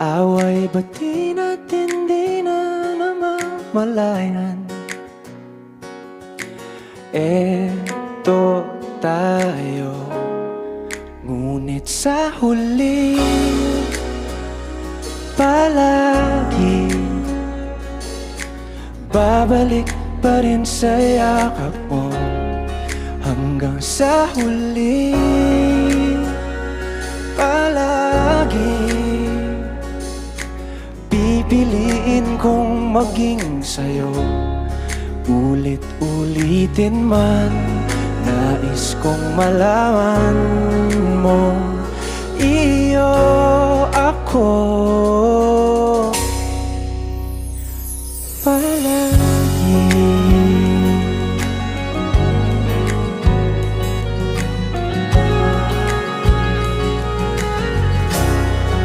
Away ba't di natin di na namamalayan? Eto tayo, ngunit sa huli palagi babalik pa rin sa yakap mo. Hanggang sa huli palagi pipiliin kong maging sa'yo. Ulit-ulitin man, nais kong malaman mo iyo.